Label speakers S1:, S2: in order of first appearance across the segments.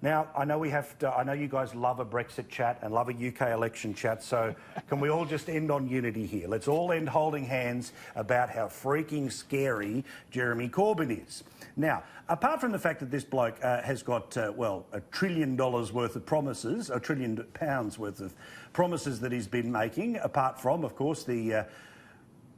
S1: Now, I know I know you guys love a Brexit chat and love a UK election chat, so can we all just end on unity here? Let's all end holding hands about how freaking scary Jeremy Corbyn is. Now, apart from the fact that this bloke has got, well, $1 trillion worth of promises, £1 trillion worth of promises that he's been making, apart from, of course, the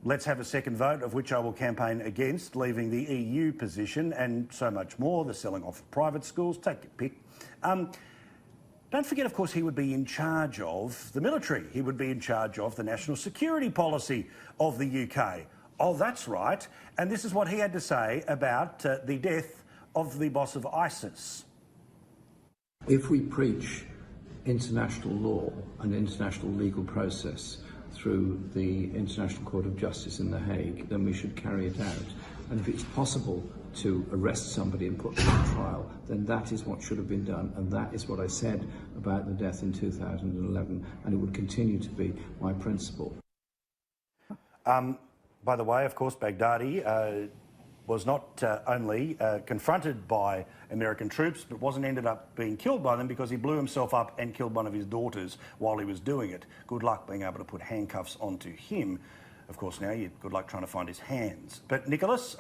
S1: let's have a second vote, of which I will campaign against, leaving the EU position and so much more, the selling off of private schools, take your pick. Don't forget, of course, he would be in charge of the military. He would be in charge of the national security policy of the UK. Oh, that's right. And this is what he had to say about the death of the boss of ISIS.
S2: If we preach international law and international legal process through the International Court of Justice in The Hague, then we should carry it out. And if it's possible to arrest somebody and put them on trial, then that is what should have been done, and that is what I said about the death in 2011, and it would continue to be my principle.
S1: By the way, of course, Baghdadi was not only confronted by American troops, but ended up being killed by them because he blew himself up and killed one of his daughters while he was doing it. Good luck being able to put handcuffs onto him. Of course, now good luck trying to find his hands. But Nicholas,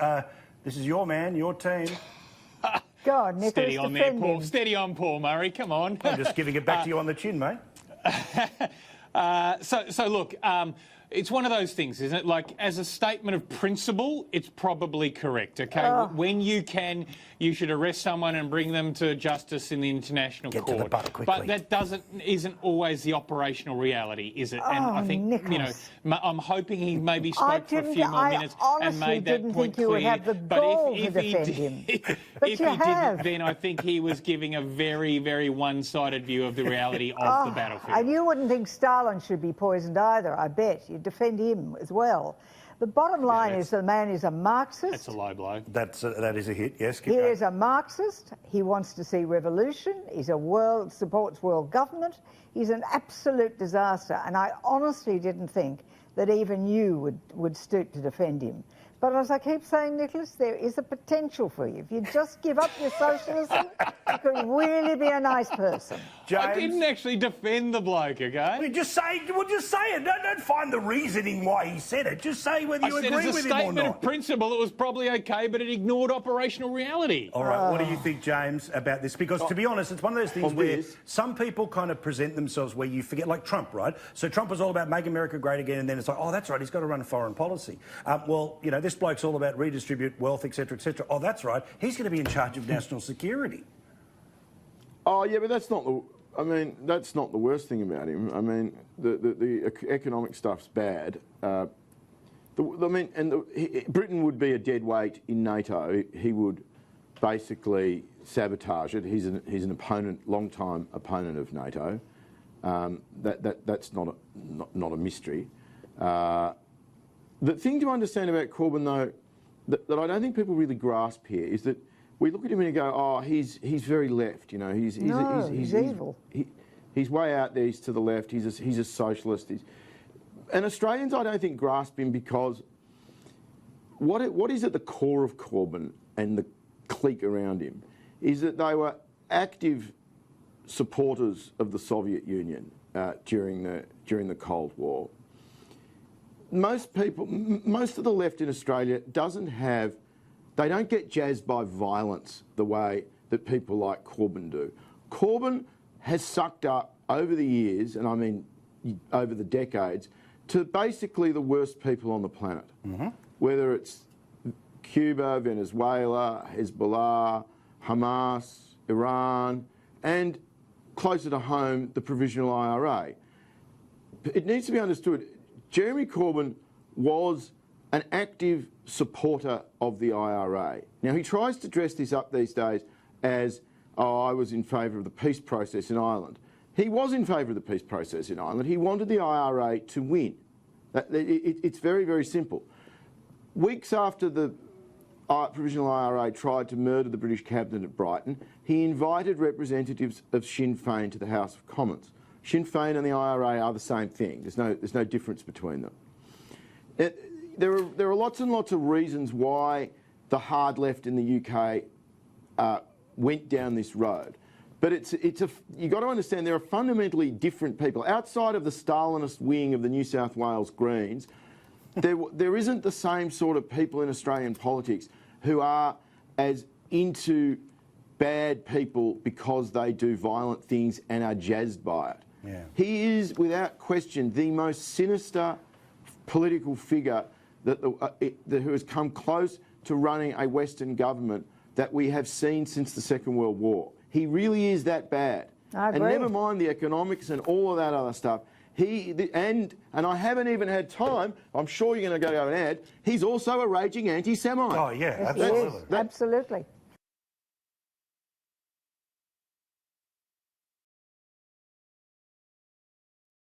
S1: this is your man, your team.
S3: God, Nicholas,
S4: steady on there, Paul. Steady on, Paul Murray. Come on.
S1: I'm just giving it back to you on the chin, mate.
S4: So look, it's one of those things, isn't it? Like, as a statement of principle, it's probably correct, OK? When you can, you should arrest someone and bring them to justice in the international court.
S1: Get to the butt quickly.
S4: But that isn't always the operational reality, is it? And I think,
S3: Nicholas.
S4: you know, I'm hoping he maybe spoke for a few more minutes and made that point clear.
S3: I honestly didn't think you would have the gall to defend him. But
S4: if
S3: you
S4: he didn't, then I think he was giving a very, very one-sided view of the reality of the battlefield.
S3: And you wouldn't think Stalin should be poisoned either, I bet. You'd defend him as well. The bottom line is the man is a Marxist.
S4: That's a low blow.
S1: That is a hit, yes.
S3: He is a Marxist. He wants to see revolution. He's supports world government. He's an absolute disaster. And I honestly didn't think that even you would stoop to defend him. But as I keep saying, Nicholas, there is a potential for you. If you just give up your socialism, you could really be a nice person.
S1: James?
S4: I didn't actually defend the bloke, okay?
S1: Well, just say it. Don't find the reasoning why he said it. Just say whether you agree with him or not.
S4: I said as a statement of principle, it was probably okay, but it ignored operational reality.
S1: All right, what do you think, James, about this? Because, to be honest, it's one of those things where some people kind of present themselves where you forget, like Trump, right? So Trump was all about make America great again, and then it's like, oh, that's right, he's got to run foreign policy. Well, you know, this bloke's all about redistribute wealth, etc., etc. Oh, that's right, he's going to be in charge of national security.
S5: Oh, yeah, but that's not the... I mean, that's not the worst thing about him. I mean, the economic stuff's bad. Britain would be a dead weight in NATO. He would basically sabotage it. He's an opponent, long-time opponent of NATO. That's not a mystery. The thing to understand about Corbyn, though, that I don't think people really grasp here is that we look at him and go, oh, he's very left, you know. He's
S3: evil.
S5: He's way out there. He's to the left. He's a socialist. And Australians, I don't think, grasp him because what is at the core of Corbyn and the clique around him is that they were active supporters of the Soviet Union during the Cold War. Most of the left in Australia they don't get jazzed by violence the way that people like Corbyn do. Corbyn has sucked up over the years, and I mean over the decades, to basically the worst people on the planet. Mm-hmm. Whether it's Cuba, Venezuela, Hezbollah, Hamas, Iran, and closer to home, the Provisional IRA. It needs to be understood, Jeremy Corbyn was an active supporter of the IRA. Now, he tries to dress this up these days as, oh, I was in favour of the peace process in Ireland. He was in favour of the peace process in Ireland. He wanted the IRA to win. It's very, very simple. Weeks after the Provisional IRA tried to murder the British cabinet at Brighton, he invited representatives of Sinn Féin to the House of Commons. Sinn Féin and the IRA are the same thing. There's no difference between them. There are lots and lots of reasons why the hard left in the UK went down this road. But you got to understand there are fundamentally different people outside of the Stalinist wing of the New South Wales Greens. There isn't the same sort of people in Australian politics who are as into bad people because they do violent things and are jazzed by it.
S1: Yeah.
S5: He is, without question, the most sinister political figure who has come close to running a Western government that we have seen since the Second World War. He really is that bad.
S3: I agree.
S5: And never mind the economics and all of that other stuff. And I haven't even had time, I'm sure you're going to go to an ad, he's also a raging anti-Semite.
S1: Oh, yeah,
S3: Yes, he is.
S1: absolutely.
S3: Absolutely.